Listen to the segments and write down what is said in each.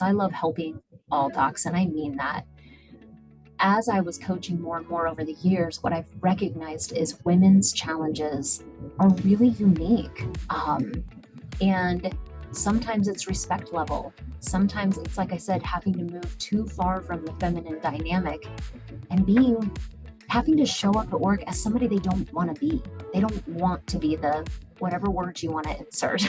I love helping all docs, and I mean that. As I was coaching more and more over the years, what I've recognized is women's challenges are really unique. And sometimes it's respect level. Sometimes it's, like I said, having to move too far from the feminine dynamic and having to show up at work as somebody they don't want to be. They don't want to be the whatever words you want to insert.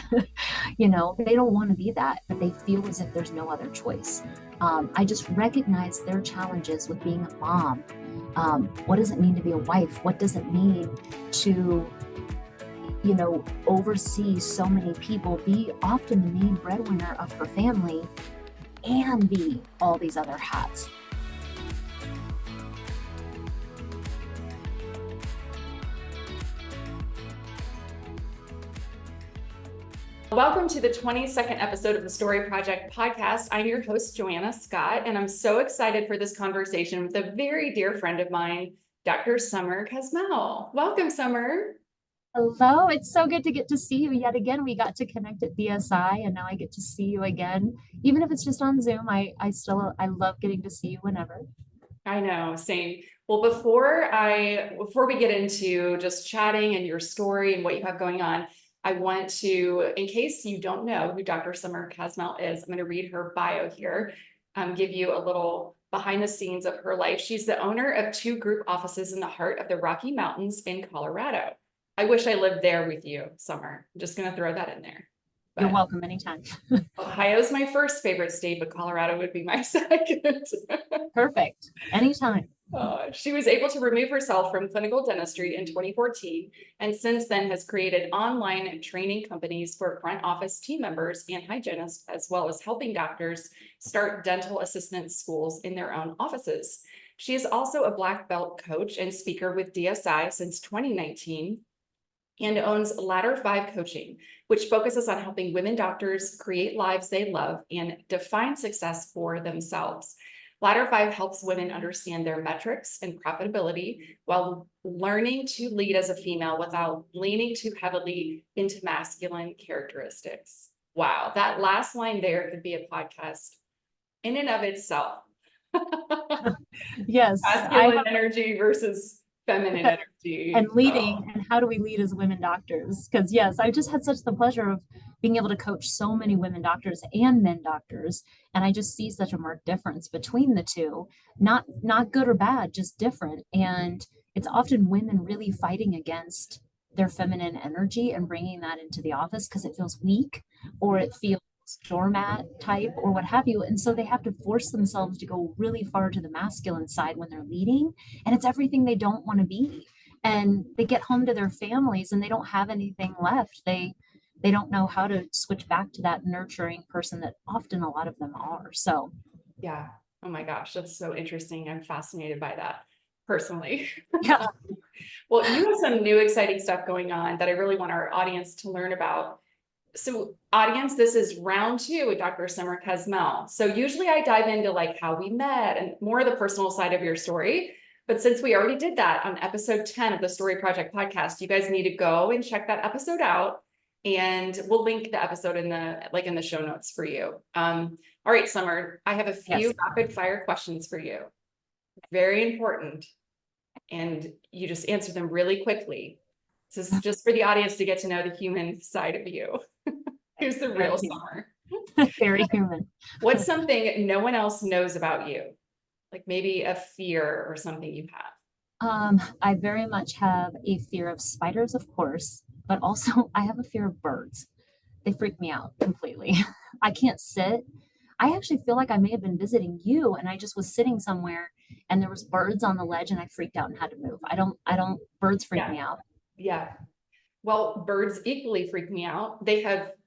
They don't want to be that, but they feel as if there's no other choice. I just recognize their challenges with being a mom. What does it mean to be a wife? What does it mean to, oversee so many people, be often the main breadwinner of her family, and be all these other hats? Welcome to the 22nd episode of the Story Project podcast. I'm your host, Joanna Scott, and I'm so excited for this conversation with a very dear friend of mine, Dr. Summer Kassmel. Welcome, Summer. Hello, it's so good to get to see you yet again. We got to connect at BSI, and now I get to see you again. Even if it's just on Zoom, I love getting to see you whenever. I know, same. Well, before we get into just chatting and your story and what you have going on, I want to, in case you don't know who Dr. Summer Kassmel is, I'm going to read her bio here, give you a little behind the scenes of her life. She's the owner of 2 group offices in the heart of the Rocky Mountains in Colorado. I wish I lived there with you, Summer. I'm just going to throw that in there. You're welcome anytime. Ohio's my first favorite state, but Colorado would be my second. Perfect. Anytime. She was able to remove herself from clinical dentistry in 2014, and since then has created online training companies for front office team members and hygienists, as well as helping doctors start dental assistant schools in their own offices. She is also a black belt coach and speaker with DSI since 2019. And owns Ladder5 Coaching, which focuses on helping women doctors create lives they love and define success for themselves. Ladder5 helps women understand their metrics and profitability while learning to lead as a female without leaning too heavily into masculine characteristics. Wow, that last line there could be a podcast in and of itself. Yes. Masculine energy versus feminine energy. And leading, and how do we lead as women doctors? Because yes, I just had such the pleasure of being able to coach so many women doctors and men doctors, and I just see such a marked difference between the two. Not good or bad, just different. And it's often women really fighting against their feminine energy and bringing that into the office because it feels weak or it feels doormat type or what have you, and so they have to force themselves to go really far to the masculine side when they're leading, and it's everything they don't want to be. And they get home to their families and they don't have anything left. They don't know how to switch back to that nurturing person that often a lot of them are. So yeah, oh my gosh, that's so interesting. I'm fascinated by that personally. Yeah. Well, you have some new exciting stuff going on that I really want our audience to learn about. So audience, this is round 2 with Dr. Summer Kassmel. So usually I dive into like how we met and more of the personal side of your story. But since we already did that on episode 10 of the Story Project podcast, you guys need to go and check that episode out. And we'll link the episode in the show notes for you. All right, Summer, I have a few rapid fire questions for you. Very important. And you just answer them really quickly. This is just for the audience to get to know the human side of you. Who's the real Summer? Very human. What's something no one else knows about you? Like maybe a fear or something you have. I very much have a fear of spiders, of course, but also I have a fear of birds. They freak me out completely. I can't sit. I actually feel like I may have been visiting you and I just was sitting somewhere and there was birds on the ledge and I freaked out and had to move. Birds freak me out. Yeah. Well, birds equally freak me out.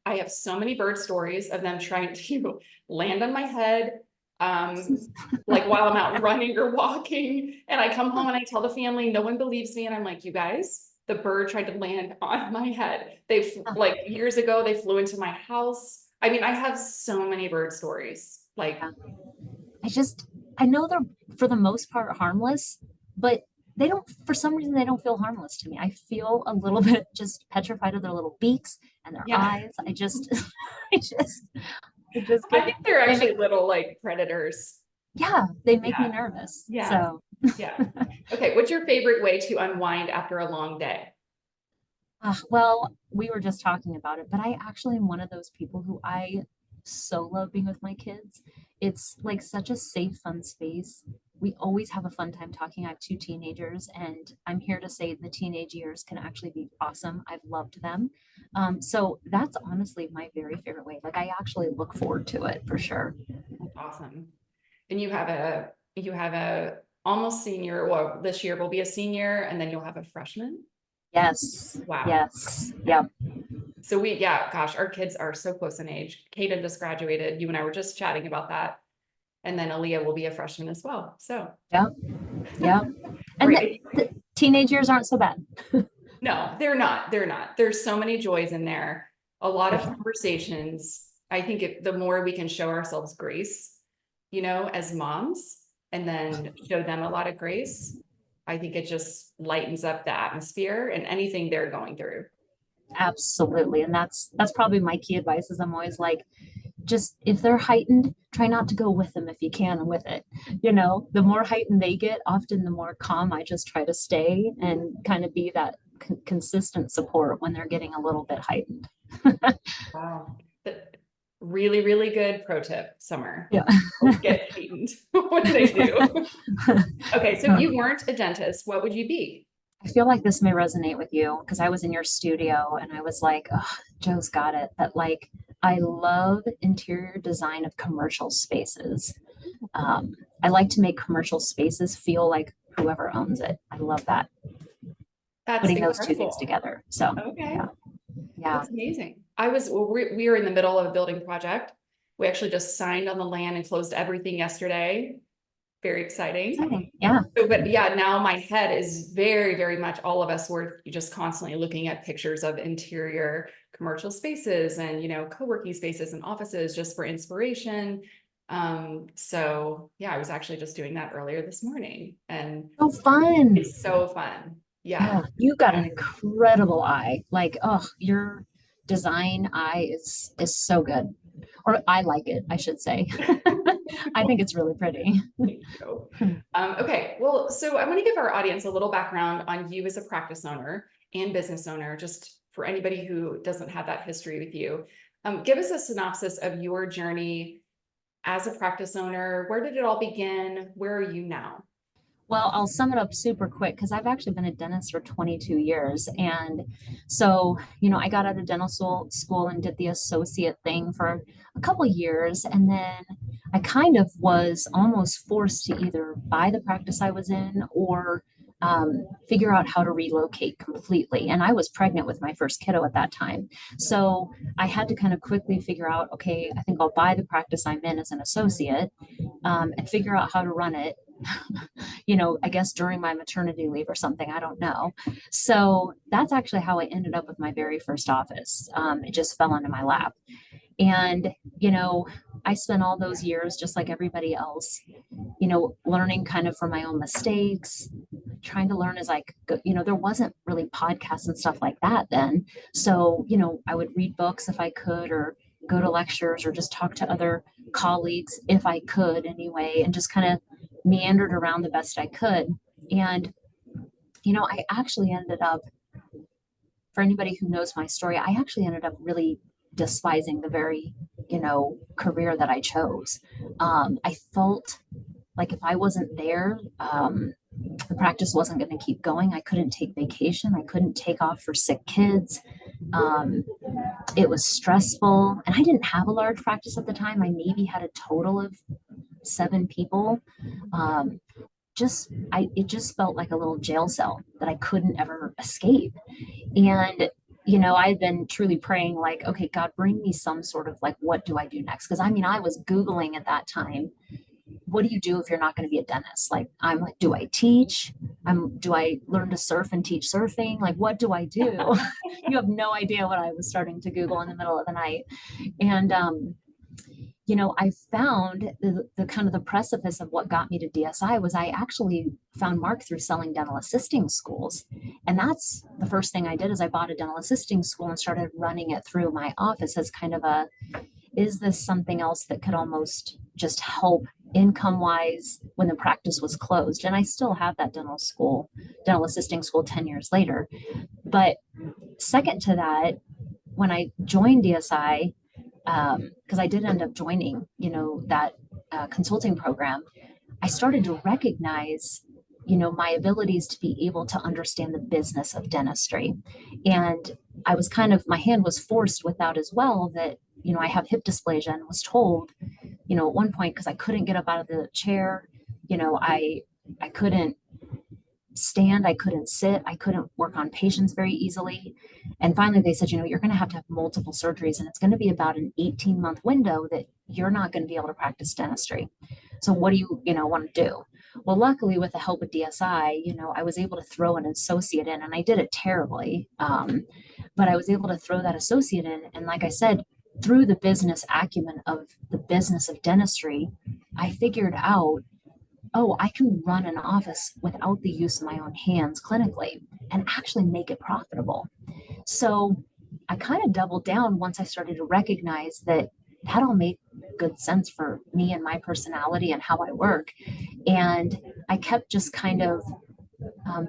I have so many bird stories of them trying to land on my head, like while I'm out running or walking, and I come home and I tell the family, no one believes me. And I'm like, you guys, the bird tried to land on my head. Like years ago, they flew into my house. I mean, I have so many bird stories. Like, I know they're for the most part harmless, but for some reason, they don't feel harmless to me. I feel a little bit just petrified of their little beaks and their eyes. Just I kidding. think they're They actually make, little like predators. yeah, they make me Yeah. nervous. Yeah. So, Yeah. Okay. What's your favorite way to unwind after a long day? well, we were just talking about it, but I actually am one of those people who I so love being with my kids. It's like such a safe, fun space. We always have a fun time talking. I have two teenagers, and I'm here to say the teenage years can actually be awesome. I've loved them. So that's honestly my very favorite way. Like I actually look forward to it for sure. That's awesome. And you have a almost senior, well, this year will be a senior, and then you'll have a freshman. Yes. Wow. Yes. Yep. So yeah, gosh, our kids are so close in age. Kaden just graduated. You and I were just chatting about that. And then Aaliyah will be a freshman as well. So, Yep. Yep. all And right. the teenage years aren't so bad. No, they're not. They're not. There's so many joys in there. A lot For of sure. conversations. I think the more we can show ourselves grace, as moms, and then show them a lot of grace, I think it just lightens up the atmosphere and anything they're going through. Absolutely. And that's probably my key advice is I'm always like, just if they're heightened, try not to go with them if you can with it. The more heightened they get, often the more calm I just try to stay and kind of be that consistent support when they're getting a little bit heightened. Wow. Really, really good pro tip, Summer. Yeah. Get heightened when they do. Okay, so if you weren't a dentist, what would you be? I feel like this may resonate with you because I was in your studio and I was like, oh, Joe's got it. But like, I love interior design of commercial spaces. I like to make commercial spaces feel like whoever owns it. I love that. That's Putting those two things incredible. together. So, Okay, yeah. Yeah. that's amazing. We were in the middle of a building project. We actually just signed on the land and closed everything yesterday. Very exciting. Exciting. Yeah. So, but yeah, now my head is very, very much all of us were just constantly looking at pictures of interior commercial spaces and, co-working spaces and offices just for inspiration. So yeah, I was actually just doing that earlier this morning and So fun. it's so fun. Yeah. Yeah. You got an incredible eye. Like, oh, your design eye is so good. Or I like it, I should say. I think it's really pretty. Thank you. Okay, well, so I want to give our audience a little background on you as a practice owner and business owner, just for anybody who doesn't have that history with you. Give us a synopsis of your journey as a practice owner. Where did it all begin? Where are you now? Well, I'll sum it up super quick because I've actually been a dentist for 22 years. And so, I got out of dental school and did the associate thing for a couple of years. And then I kind of was almost forced to either buy the practice I was in or figure out how to relocate completely. And I was pregnant with my first kiddo at that time. So I had to kind of quickly figure out, okay, I think I'll buy the practice I'm in as an associate and figure out how to run it I guess during my maternity leave or something. I don't know. So that's actually how I ended up with my very first office. It just fell into my lap. And, I spent all those years just like everybody else, learning kind of from my own mistakes, trying to learn as I go. There wasn't really podcasts and stuff like that then. So, I would read books if I could, or go to lectures, or just talk to other colleagues if I could anyway, and just kind of meandered around the best I could. And, I actually ended up, for anybody who knows my story, I actually ended up really despising the very, career that I chose. I felt like if I wasn't there, the practice wasn't going to keep going. I couldn't take vacation. I couldn't take off for sick kids. Um, it was stressful. And I didn't have a large practice at the time. I maybe had a total of 7 people. Um, it just felt like a little jail cell that I couldn't ever escape. And I've been truly praying, like, okay, God, bring me some sort of like, what do I do next? Because I was Googling at that time, what do you do if you're not going to be a dentist? Like, I'm like, do I teach? Do I learn to surf and teach surfing? Like, what do I do? You have no idea what I was starting to Google in the middle of the night. And I found the kind of the precipice of what got me to DSI was I actually found Mark through selling dental assisting schools. And that's the first thing I did is I bought a dental assisting school and started running it through my office as kind of is this something else that could almost just help income wise when the practice was closed? And I still have that dental assisting school 10 years later. But second to that, when I joined DSI, because I did end up joining, that consulting program, I started to recognize, my abilities to be able to understand the business of dentistry. And I was my hand was forced without as well that, I have hip dysplasia and was told, at one point, because I couldn't get up out of the chair, I couldn't stand, I couldn't sit, I couldn't work on patients very easily. And finally they said, you're going to have multiple surgeries and it's going to be about an 18-month window that you're not going to be able to practice dentistry. So what do you want to do? Well, luckily with the help of DSI, I was able to throw an associate in, and I did it terribly. But I was able to throw that associate in. And like I said, through the business acumen of the business of dentistry, I figured out, oh, I can run an office without the use of my own hands clinically and actually make it profitable. So I kind of doubled down once I started to recognize that that all made good sense for me and my personality and how I work. And I kept just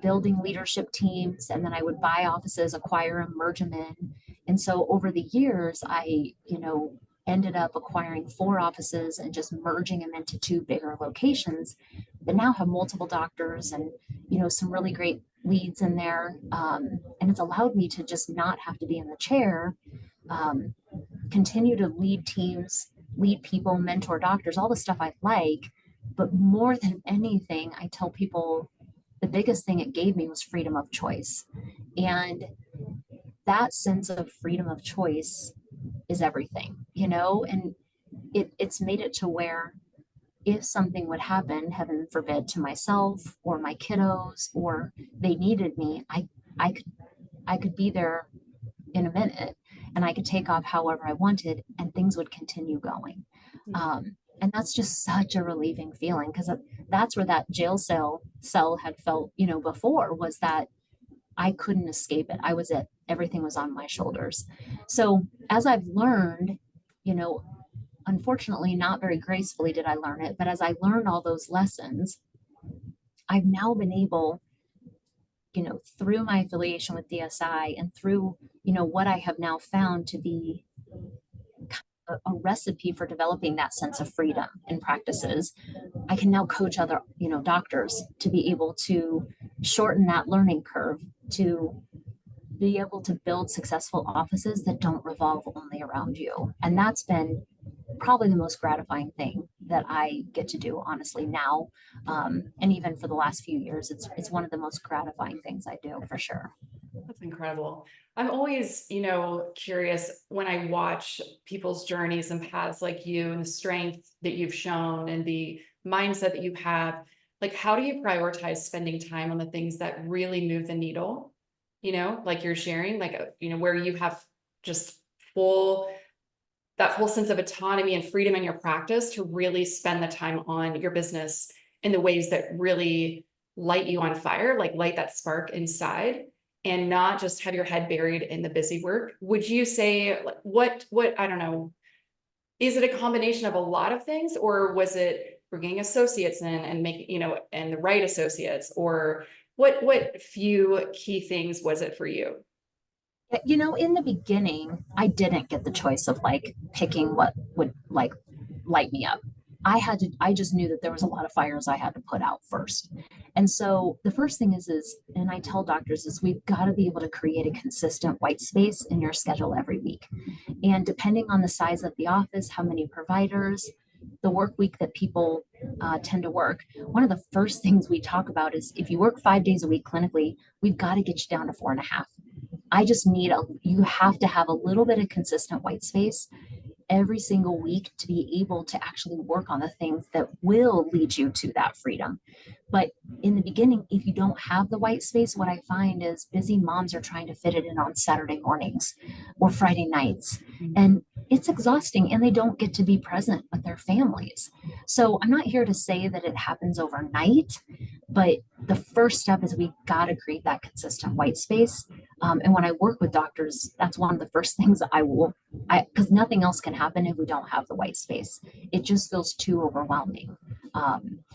building leadership teams, and then I would buy offices, acquire them, merge them in. And so over the years, I, ended up acquiring 4 offices and just merging them into 2 bigger locations that now have multiple doctors and, some really great leads in there. And it's allowed me to just not have to be in the chair, continue to lead teams, lead people, mentor doctors, all the stuff I like. But more than anything, I tell people the biggest thing it gave me was freedom of choice. And that sense of freedom of choice is everything, and it's made it to where if something would happen, heaven forbid, to myself or my kiddos, or they needed me, I could be there in a minute, and I could take off however I wanted and things would continue going. And that's just such a relieving feeling, because that's where that jail cell had felt, before, was that I couldn't escape it. Everything was on my shoulders. So as I've learned, unfortunately, not very gracefully did I learn it, but as I learned all those lessons, I've now been able, through my affiliation with DSI and through, what I have now found to be a recipe for developing that sense of freedom in practices. I can now coach other, doctors to be able to shorten that learning curve, to be able to build successful offices that don't revolve only around you. And that's been probably the most gratifying thing that I get to do, honestly, now. And even for the last few years, it's one of the most gratifying things I do, for sure. That's incredible. I'm always, curious when I watch people's journeys and paths like you, and the strength that you've shown and the mindset that you have. Like, how do you prioritize spending time on the things that really move the needle? Like you're sharing, where you have just that full sense of autonomy and freedom in your practice to really spend the time on your business in the ways that really light you on fire, like light that spark inside, and not just have your head buried in the busy work. Would you say, what, I don't know, is it a combination of a lot of things, or was it bringing associates in and making, and the right associates, or what few key things was it for you? In the beginning, I didn't get the choice of picking what would light me up. I just knew that there was a lot of fires I had to put out first. And so the first thing is, and I tell doctors, is we've got to be able to create a consistent white space in your schedule every week. And depending on the size of the office, how many providers, the work week that people tend to work, one of the first things we talk about is, if you work 5 days a week clinically, we've got to get you down to 4.5. I just need you have to have a little bit of consistent white space every single week to be able to actually work on the things that will lead you to that freedom. But in the beginning, if you don't have the white space, what I find is busy moms are trying to fit it in on Saturday mornings or Friday nights. And it's exhausting, and they don't get to be present with their families. So I'm not here to say that it happens overnight, but the first step is we got to create that consistent white space. And when I work with doctors, that's one of the first things because nothing else can happen if we don't have the white space. It just feels too overwhelming.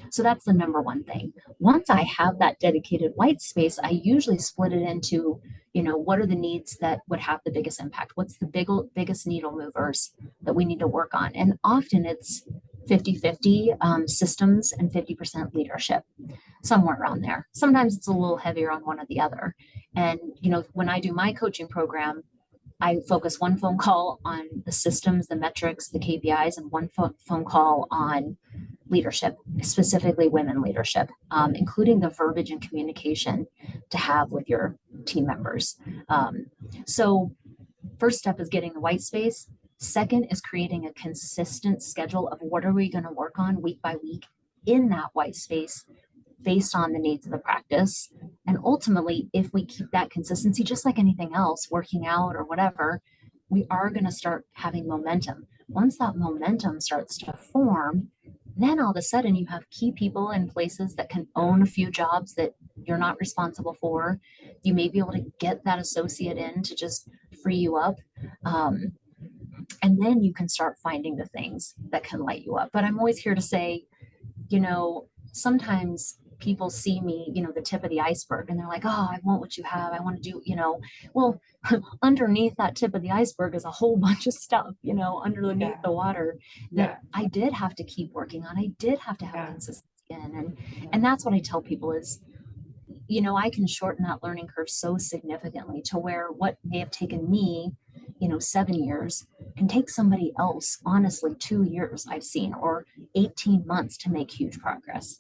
So that's the number one thing. Once I have that dedicated white space, I usually split it into, what are the needs that would have the biggest impact? What's the biggest needle movers that we need to work on? And often it's 50-50 systems and 50% leadership, somewhere around there. Sometimes it's a little heavier on one or the other. And, when I do my coaching program, I focus one phone call on the systems, the metrics, the KPIs, and one phone call on leadership, specifically women leadership, including the verbiage and communication to have with your team members. So first step is getting the white space. Second is creating a consistent schedule of what are we going to work on week by week in that white space based on the needs of the practice. And ultimately, if we keep that consistency, just like anything else, working out or whatever, we are going to start having momentum. Once that momentum starts to form, then all of a sudden you have key people in places that can own a few jobs that you're not responsible for. You may be able to get that associate in to just free you up. And then you can start finding the things that can light you up. But I'm always here to say, sometimes people see me, the tip of the iceberg, and they're like, oh, I want what you have. I want to do, well, underneath that tip of the iceberg is a whole bunch of stuff, underneath the water that I did have to keep working on. I did have to have consistency in. And that's what I tell people is, I can shorten that learning curve so significantly to where what may have taken me, 7 years can take somebody else, honestly, 2 years I've seen, or 18 months to make huge progress.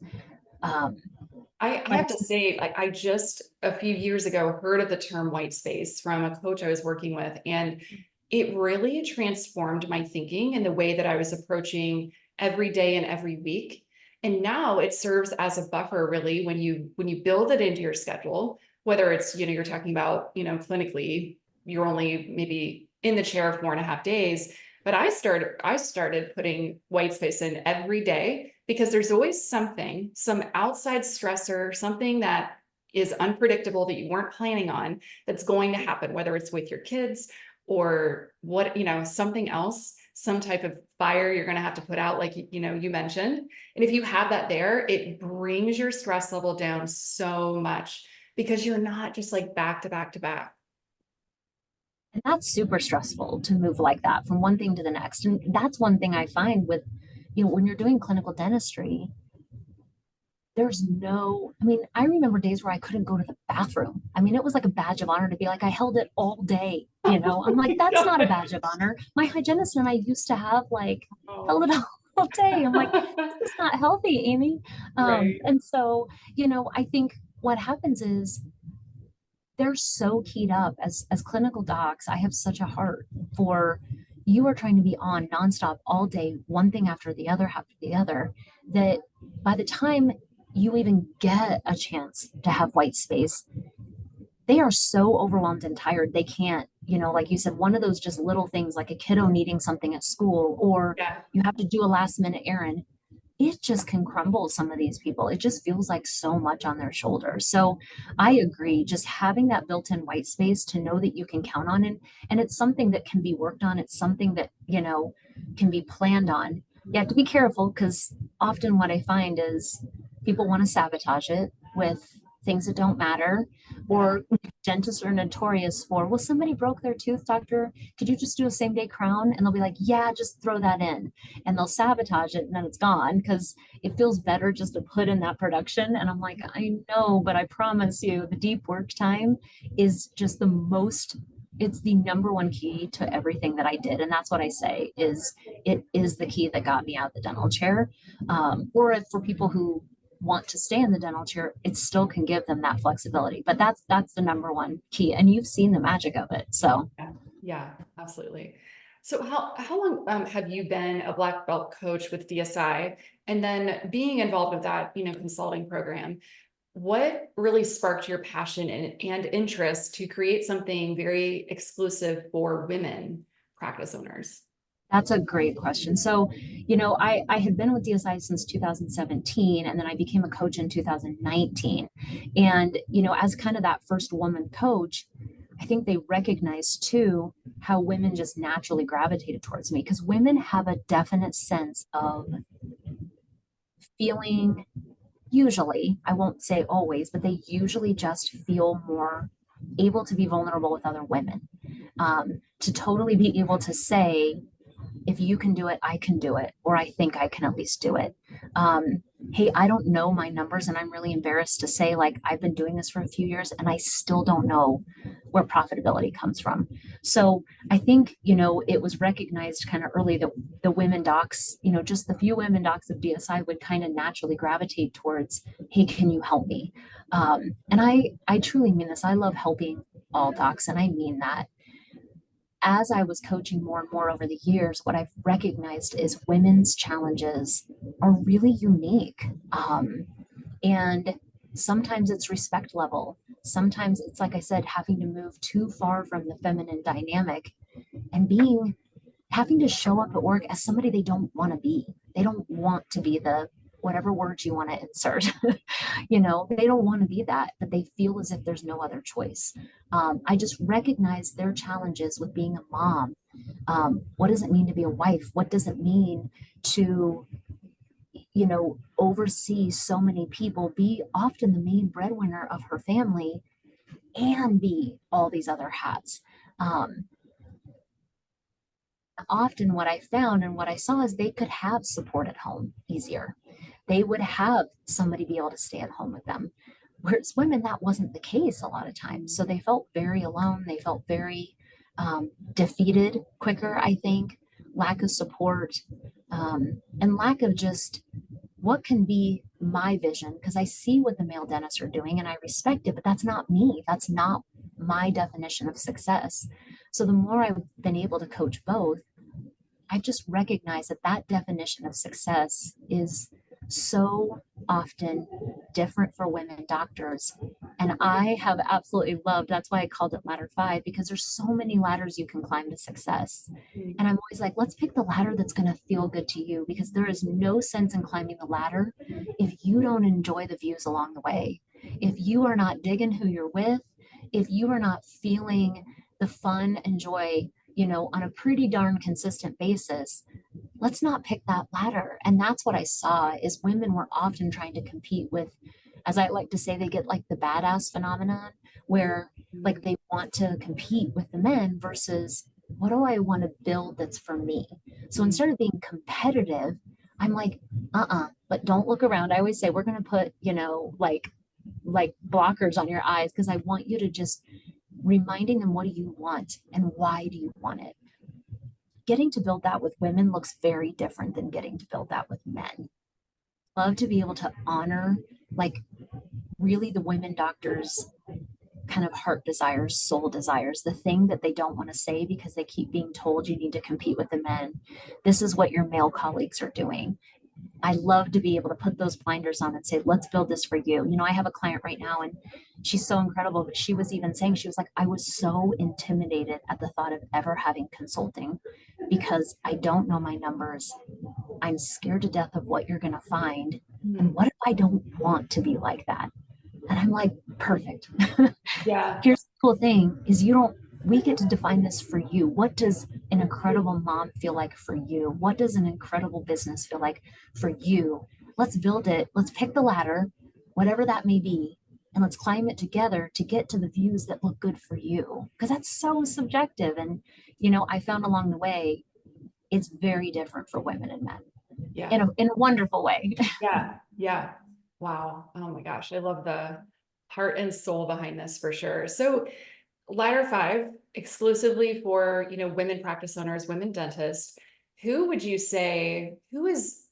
I have to say, like, I just a few years ago heard of the term white space from a coach I was working with, and it really transformed my thinking and the way that I was approaching every day and every week. And now it serves as a buffer, really, when you build it into your schedule, whether it's, you're talking about, clinically, you're only maybe in the chair 4.5 days. But I started putting white space in every day, because there's always some outside stressor, something that is unpredictable that you weren't planning on, that's going to happen, whether it's with your kids or something else, some type of fire you're going to have to put out, like, you mentioned. And if you have that there, it brings your stress level down so much, because you're not just like back to back to back. And that's super stressful to move like that from one thing to the next. And that's one thing I find with, when you're doing clinical dentistry, I remember days where I couldn't go to the bathroom. It was like a badge of honor to be like, I held it all day. I'm like, that's not a badge of honor. My hygienist and I used to have held it all day. I'm like, this is not healthy, Amy. Right. And so, I think what happens is they're so keyed up as clinical docs. I have such a heart for, you are trying to be on nonstop all day, one thing after the other, that by the time you even get a chance to have white space, they are so overwhelmed and tired. They can't, like you said, one of those just little things like a kiddo needing something at school, or you have to do a last minute errand. It just can crumble some of these people. It just feels like so much on their shoulders. So I agree, just having that built-in white space to know that you can count on it. And it's something that can be worked on. It's something that, can be planned on. You have to be careful, because often what I find is people want to sabotage it with things that don't matter, or dentists are notorious for, well, somebody broke their tooth, doctor, could you just do a same day crown? And they'll be like, yeah, just throw that in. And they'll sabotage it, and then it's gone, because it feels better just to put in that production. And I'm like, I know, but I promise you the deep work time is just it's the number one key to everything that I did. And that's what I say is, it is the key that got me out of the dental chair. Or if for people who want to stay in the dental chair, it still can give them that flexibility. But that's the number one key. And you've seen the magic of it. So yeah, absolutely. So how long have you been a black belt coach with DSI, and then being involved with that, consulting program? What really sparked your passion and interest to create something very exclusive for women practice owners? that's a great question. So, I had been with DSI since 2017, and then I became a coach in 2019. And, as kind of that first woman coach, I I think they recognized too how women just naturally gravitated towards me because women have a definite sense of feeling, usually, I won't say always, but they usually just feel more able to be vulnerable with other women, to totally be able to say, if you can do it, I can do it, or I think I can at least do it. Hey, I don't know my numbers, and I'm really embarrassed to say, like, I've been doing this for a few years and I still don't know where profitability comes from. So I think, it was recognized kind of early that the women docs, just the few women docs of DSI would kind of naturally gravitate towards, hey, can you help me? And I truly mean this. I love helping all docs, and I mean that. As I was coaching more and more over the years, what I've recognized is women's challenges are really unique. And sometimes it's respect level. Sometimes it's, like I said, having to move too far from the feminine dynamic and having to show up at work as somebody they don't want to be. They don't want to be the whatever words you want to insert. They don't want to be that, but they feel as if there's no other choice. I just recognize their challenges with being a mom. What does it mean to be a wife? What does it mean to, oversee so many people, be often the main breadwinner of her family, and be all these other hats? Often what I found and what I saw is they could have support at home easier. They would have somebody be able to stay at home with them. Whereas women, that wasn't the case a lot of times. So they felt very alone. They felt very defeated quicker, I think, lack of support, and lack of just what can be my vision. Because I see what the male dentists are doing and I respect it, but that's not me. That's not my definition of success. So the more I've been able to coach both, I've just recognized that that definition of success is so often different for women doctors. And I have absolutely loved, that's why I called it Ladder 5, because there's so many ladders you can climb to success. And I'm always like, let's pick the ladder that's going to feel good to you, because there is no sense in climbing the ladder if you don't enjoy the views along the way. If you are not digging who you're with, if you are not feeling the fun and joy, on a pretty darn consistent basis, let's not pick that ladder. And that's what I saw is women were often trying to compete with, as I like to say, they get like the badass phenomenon where like they want to compete with the men versus what do I want to build that's for me? So instead of being competitive, I'm like, but don't look around. I always say we're going to put, like blockers on your eyes because I want you to just reminding them what do you want and why do you want it. Getting to build that with women looks very different than getting to build that with men. Love to be able to honor like really the women doctors kind of heart desires, soul desires, the thing that they don't want to say because they keep being told you need to compete with the men. This is what your male colleagues are doing. I love to be able to put those blinders on and say, let's build this for you. I have a client right now and she's so incredible, but she was even saying, she was like, I was so intimidated at the thought of ever having consulting because I don't know my numbers. I'm scared to death of what you're going to find. And what if I don't want to be like that? And I'm like, perfect. Yeah. Here's the cool thing is we get to define this for you. What does an incredible mom feel like for you? What does an incredible business feel like for you? Let's build it. Let's pick the ladder, whatever that may be, and let's climb it together to get to the views that look good for you. Because that's so subjective. And, I found along the way, it's very different for women and men. Yeah. In a wonderful way. Yeah. Yeah. Wow. Oh my gosh. I love the heart and soul behind this for sure. So Ladder 5 exclusively for, women practice owners, women dentists. Who would you say, who is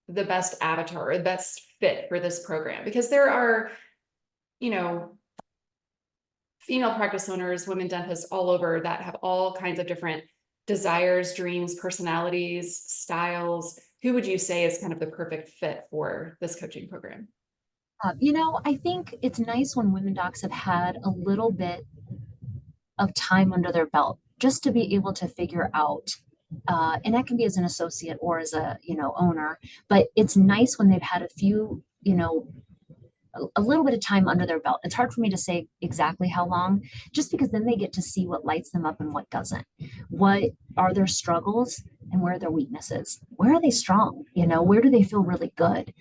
the best avatar or the best fit for this program? Because there are, female practice owners, women dentists all over that have all kinds of different desires, dreams, personalities, styles. Who would you say is kind of the perfect fit for this coaching program? I think it's nice when women docs have had a little bit of time under their belt just to be able to figure out and that can be as an associate or as a owner, but it's nice when they've had a few a little bit of time under their belt. It's hard for me to say exactly how long, just because then they get to see what lights them up and what doesn't. What are their struggles and where are their weaknesses? Where are they strong? Where do they feel really good?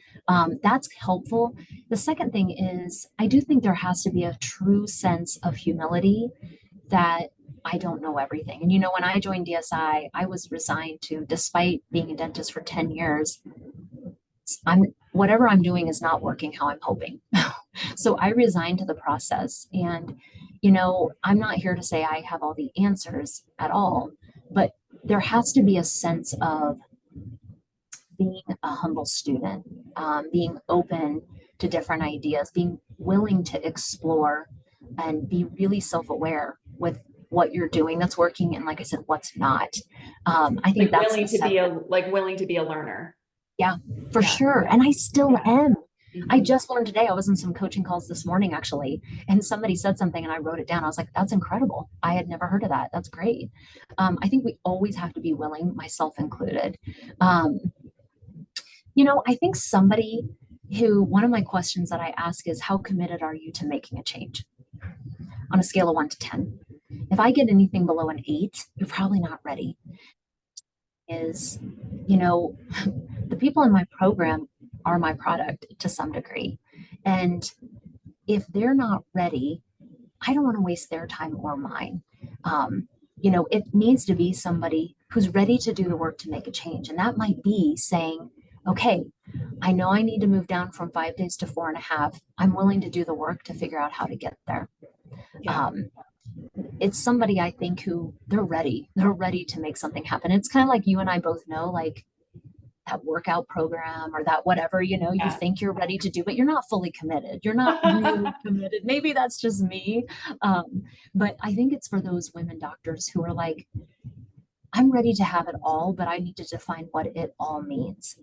That's helpful. The second thing is, I do think there has to be a true sense of humility that I don't know everything. And when I joined DSI, I was resigned to, despite being a dentist for 10 years, whatever I'm doing is not working how I'm hoping. So I resigned to the process. And, I'm not here to say I have all the answers at all, but there has to be a sense of being a humble student, being open to different ideas, being willing to explore and be really self-aware with what you're doing that's working and, like I said, what's not. I think Like that's willing to be a learner. Yeah, for Yeah. sure. And I still am. I Mhm. just learned today, I was in some coaching calls this morning actually, and somebody said something and I wrote it down. I was like, that's incredible. I had never heard of that. That's great. I think we always have to be willing, myself included. Um, I think one of my questions that I ask is, how committed are you to making a change on a scale of 1 to 10? If I get anything below an 8, you're probably not ready. Is, you know, the people in my program are my product to some degree. And if they're not ready, I don't want to waste their time or mine. It needs to be somebody who's ready to do the work to make a change. And that might be saying, okay, I know I need to move down from 5 days to 4.5. I'm willing to do the work to figure out how to get there. Yeah. It's somebody, I think, who they're ready. They're ready to make something happen. It's kind of like you and I both know, like that workout program or that whatever, you Yeah. think you're ready to do, but you're not fully committed. You're not really committed. Maybe that's just me. But I think it's for those women doctors who are like, I'm ready to have it all, but I need to define what it all means.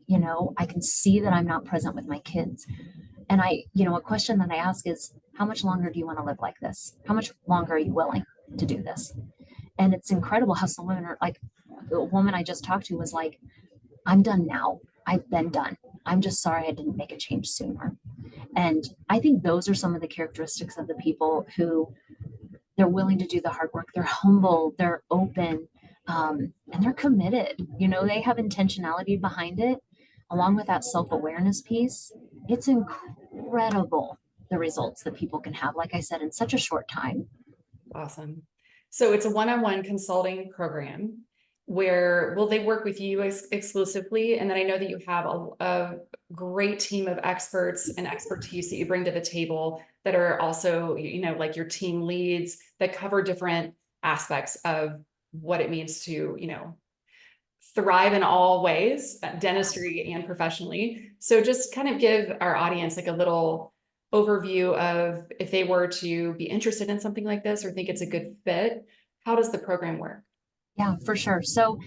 I can see that I'm not present with my kids. And a question that I ask is, how much longer do you want to live like this? How much longer are you willing to do this? And it's incredible how some women are like, a woman I just talked to was like, I'm done now. I've been done. I'm just sorry I didn't make a change sooner. And I think those are some of the characteristics of the people who they're willing to do the hard work. They're humble, they're open, and they're committed. They have intentionality behind it, along with that self awareness piece. It's incredible the results that people can have, like I said, in such a short time. Awesome. So it's a one-on-one consulting program where will they work with you exclusively? And then I know that you have a great team of experts and expertise that you bring to the table that are also, like your team leads that cover different aspects of what it means to, thrive in all ways, dentistry and professionally. So just kind of give our audience like a little overview of if they were to be interested in something like this or think it's a good fit, how does the program work? Yeah, for sure. So,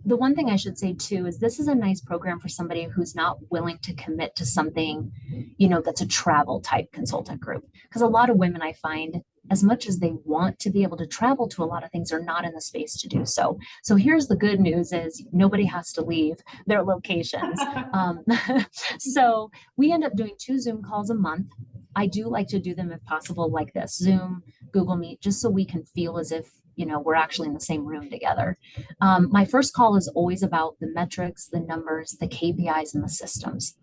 the one thing I should say too is this is a nice program for somebody who's not willing to commit to something, that's a travel type consultant group. Because a lot of women I find, as much as they want to be able to travel to a lot of things, are not in the space to do so. So here's the good news is nobody has to leave their locations. So we end up doing 2 Zoom calls a month. I do like to do them if possible like this, Zoom, Google Meet, just so we can feel as if, we're actually in the same room together. My first call is always about the metrics, the numbers, the KPIs, and the systems.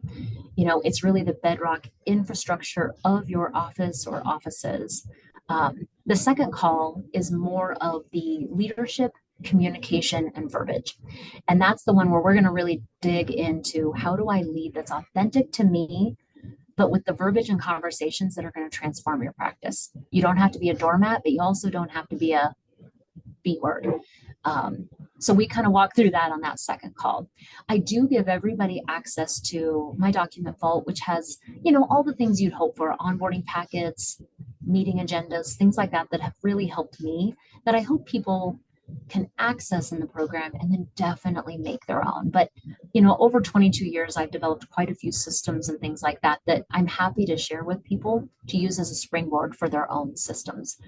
It's really the bedrock infrastructure of your office or offices. The second call is more of the leadership, communication, and verbiage. And that's the one where we're going to really dig into, how do I lead that's authentic to me, but with the verbiage and conversations that are going to transform your practice. You don't have to be a doormat, but you also don't have to be a B word. So we kind of walk through that on that second call. I do give everybody access to my document vault, which has, all the things you'd hope for: onboarding packets, meeting agendas, things like that, that have really helped me, that I hope people can access in the program and then definitely make their own. But, over 22 years, I've developed quite a few systems and things like that that I'm happy to share with people to use as a springboard for their own systems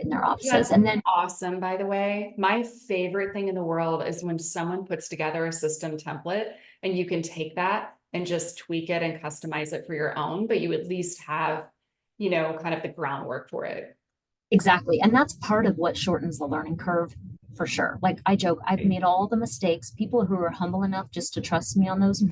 in their offices. That's and then awesome, by the way. My favorite thing in the world is when someone puts together a system template and you can take that and just tweak it and customize it for your own, but you at least have, you know, kind of the groundwork for it. Exactly. And that's part of what shortens the learning curve for sure. Like I joke, I've made all the mistakes. People who are humble enough just to trust me on those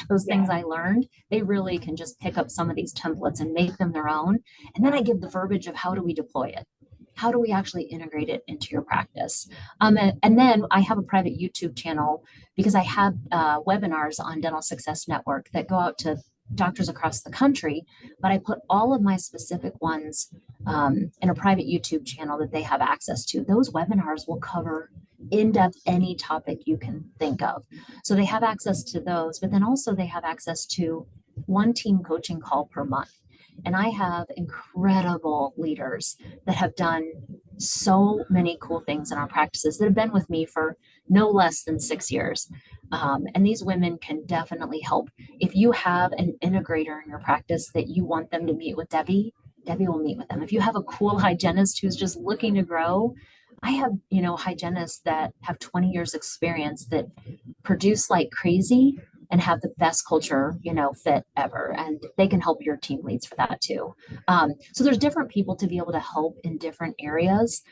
those things Yeah. I learned, they really can just pick up some of these templates and make them their own. And then I give the verbiage of how do we deploy it? How do we actually integrate it into your practice? And then I have a private YouTube channel because I have webinars on Dental Success Network that go out to doctors across the country, but I put all of my specific ones in a private YouTube channel that they have access to. Those webinars will cover in depth any topic you can think of. So they have access to those, but then also they have access to one team coaching call per month. And I have incredible leaders that have done so many cool things in our practices that have been with me for no less than 6 years. And these women can definitely help. If you have an integrator in your practice that you want them to meet with Debbie, Debbie will meet with them. If you have a cool hygienist who's just looking to grow, I have, hygienists that have 20 years experience that produce like crazy and have the best culture, fit ever. And they can help your team leads for that too. So there's different people to be able to help in different areas,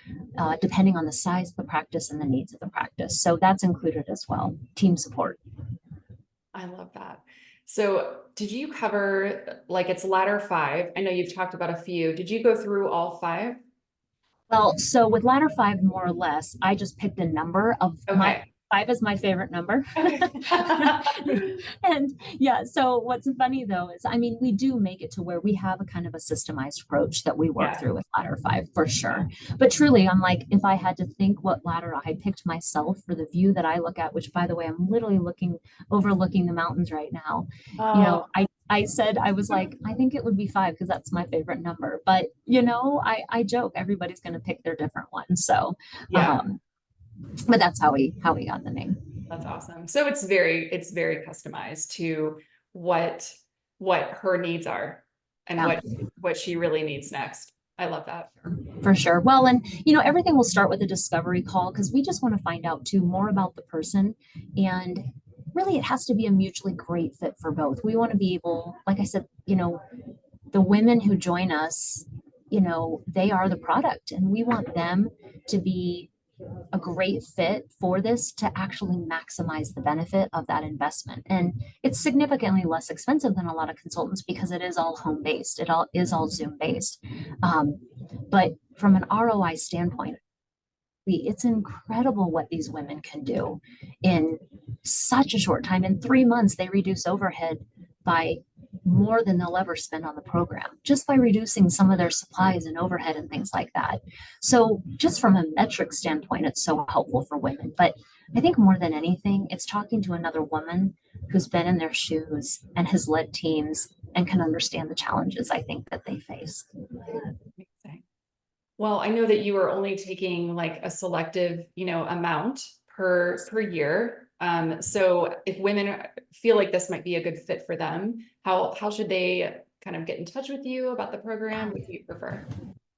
depending on the size of the practice and the needs of the practice. So that's included as well, team support. I love that. So did you cover, like, it's Ladder 5? I know you've talked about a few. Did you go through all 5? Well, so with Ladder 5, more or less, I just picked a number of my Okay. 5 is my favorite number. Okay. And yeah, so what's funny though is, I mean, we do make it to where we have a kind of a systemized approach that we work Yeah. through with Ladder 5 for sure. But truly, I'm like, if I had to think what ladder I picked myself for the view that I look at, which by the way, I'm literally overlooking the mountains right now. Oh, I said, I was like, I think it would be 5 because that's my favorite number. But I joke everybody's going to pick their different one. So, yeah, but that's how we got the name. that's awesome. So it's very customized to what her needs are and Yeah, what she really needs next. I love that. for sure. Well, and everything will start with a discovery call because we just want to find out too more about the person, and really it has to be a mutually great fit for both. We want to be able, like I said, the women who join us, they are the product, and we want them to be a great fit for this to actually maximize the benefit of that investment. And it's significantly less expensive than a lot of consultants because it is all home based. It all is all Zoom based. But from an ROI standpoint, it's incredible what these women can do in such a short time. In 3 months, they reduce overhead by more than they'll ever spend on the program just by reducing some of their supplies and overhead and things like that. So just from a metric standpoint, it's so helpful for women. But I think more than anything, it's talking to another woman who's been in their shoes and has led teams and can understand the challenges I think that they face. Amazing. Well, I know that you are only taking like a selective, amount per year. So if women feel like this might be a good fit for them, how should they kind of get in touch with you about the program? What do you prefer?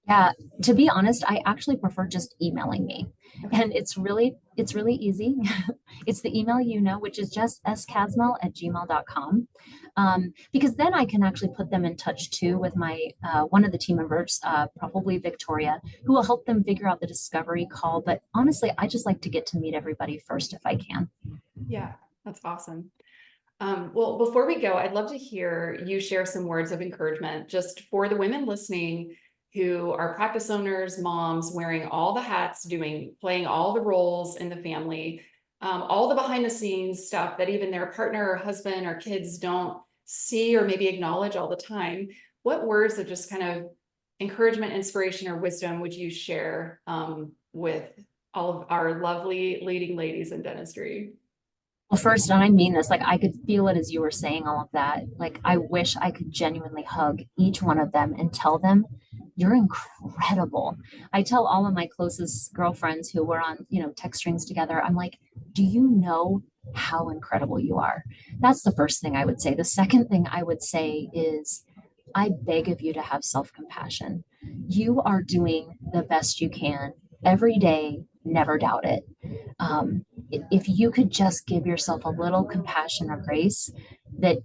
Yeah, to be honest, I actually prefer just emailing me. And it's really easy. It's the email, which is just skassmel@gmail.com. Because then I can actually put them in touch too with my one of the team members, probably Victoria, who will help them figure out the discovery call. But honestly, I just like to get to meet everybody first if I can. Yeah, that's awesome. Well, before we go, I'd love to hear you share some words of encouragement just for the women listening who are practice owners, moms, wearing all the hats, playing all the roles in the family, all the behind the scenes stuff that even their partner or husband or kids don't see or maybe acknowledge all the time. What words of just kind of encouragement, inspiration, or wisdom would you share with all of our lovely leading ladies in dentistry? Well, first, and I mean this, like I could feel it as you were saying all of that. Like I wish I could genuinely hug each one of them and tell them, you're incredible. I tell all of my closest girlfriends who were on, text strings together, I'm like, do you know how incredible you are? That's the first thing I would say. The second thing I would say is, I beg of you to have self-compassion. You are doing the best you can every day. Never doubt it. If you could just give yourself a little compassion or grace, that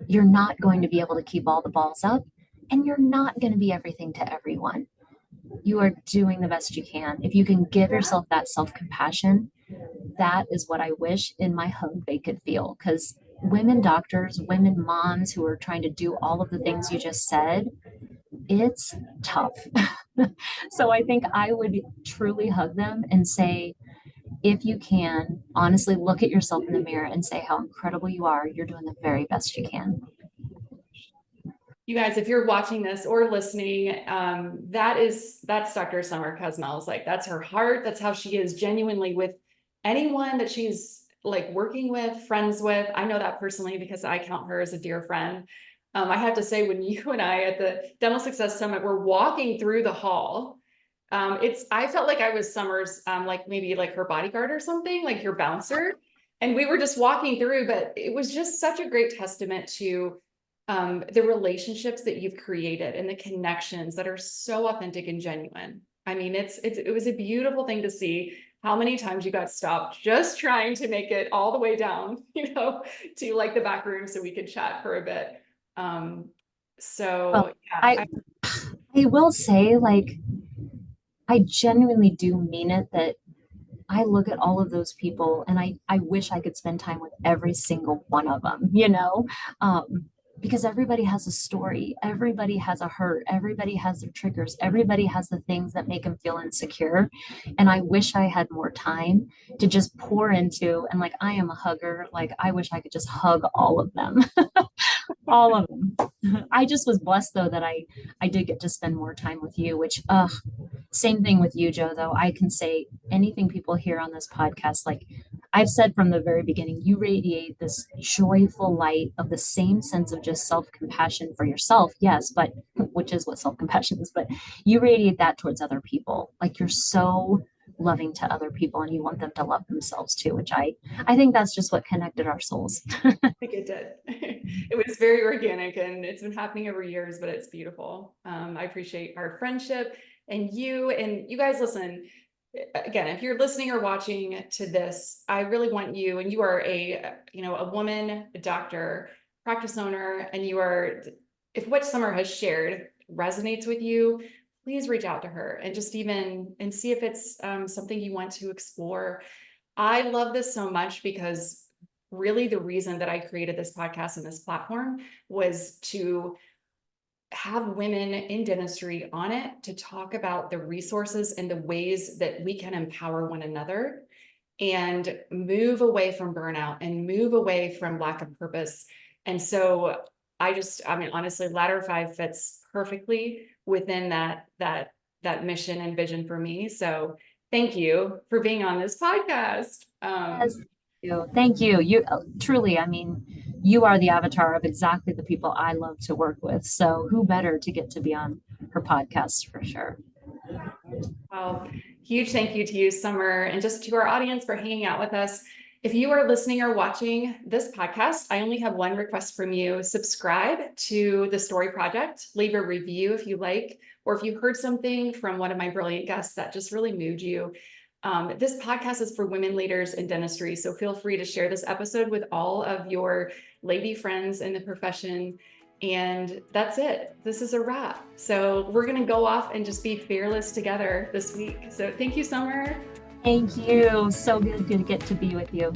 you're not going to be able to keep all the balls up, and you're not going to be everything to everyone. You are doing the best you can. If you can give yourself that self-compassion, that is what I wish in my hug they could feel. Because women doctors, women moms who are trying to do all of the things you just said, it's tough. So I think I would truly hug them and say, if you can, honestly look at yourself in the mirror and say how incredible you are. You're doing the very best you can. You guys, if you're watching this or listening, that's Dr. Summer Kassmel. Like, that's her heart. That's how she is genuinely with anyone that she's like working with, friends with. I know that personally because I count her as a dear friend. I have to say, when you and I at the Dental Success Summit were walking through the hall, I felt like I was Summer's, like maybe like her bodyguard or something, like your bouncer. And we were just walking through, but it was just such a great testament to the relationships that you've created and the connections that are so authentic and genuine. I mean, it was a beautiful thing to see how many times you got stopped just trying to make it all the way down, to like the back room so we could chat for a bit. Well, Yeah. I will say, like, I genuinely do mean it that I look at all of those people and I wish I could spend time with every single one of them, because everybody has a story, everybody has a hurt, everybody has their triggers, everybody has the things that make them feel insecure. And I wish I had more time to just pour into, and like, I am a hugger. Like, I wish I could just hug all of them. All of them. I just was blessed though that I did get to spend more time with you, which same thing with you, Joe, though. I can say anything people hear on this podcast, like I've said from the very beginning, you radiate this joyful light of the same sense of just self-compassion for yourself. Yes, but which is what self-compassion is, but you radiate that towards other people. Like, you're so loving to other people and you want them to love themselves too, which I think that's just what connected our souls. I think it did. It was very organic and it's been happening over years, but it's beautiful. I appreciate our friendship and you guys. Listen, again, if you're listening or watching to this, I really want you, and you are a woman, a doctor, practice owner, and if what Summer has shared resonates with you, please reach out to her and just and see if it's something you want to explore. I love this so much because really the reason that I created this podcast and this platform was to have women in dentistry on it to talk about the resources and the ways that we can empower one another and move away from burnout and move away from lack of purpose. And so honestly, Ladder5 fits perfectly within that mission and vision for me. So thank you for being on this podcast. Yes, thank you. You truly, I mean, you are the avatar of exactly the people I love to work with. So who better to get to be on her podcast for sure. Well, huge thank you to you, Summer, and just to our audience for hanging out with us. If you are listening or watching this podcast, I only have one request from you. Subscribe to The Story Project. Leave a review if you like, or if you heard something from one of my brilliant guests that just really moved you. This podcast is for women leaders in dentistry, so feel free to share this episode with all of your lady friends in the profession. And that's it. This is a wrap. So we're going to go off and just be fearless together this week. So thank you, Summer. Thank you. So good to get to be with you.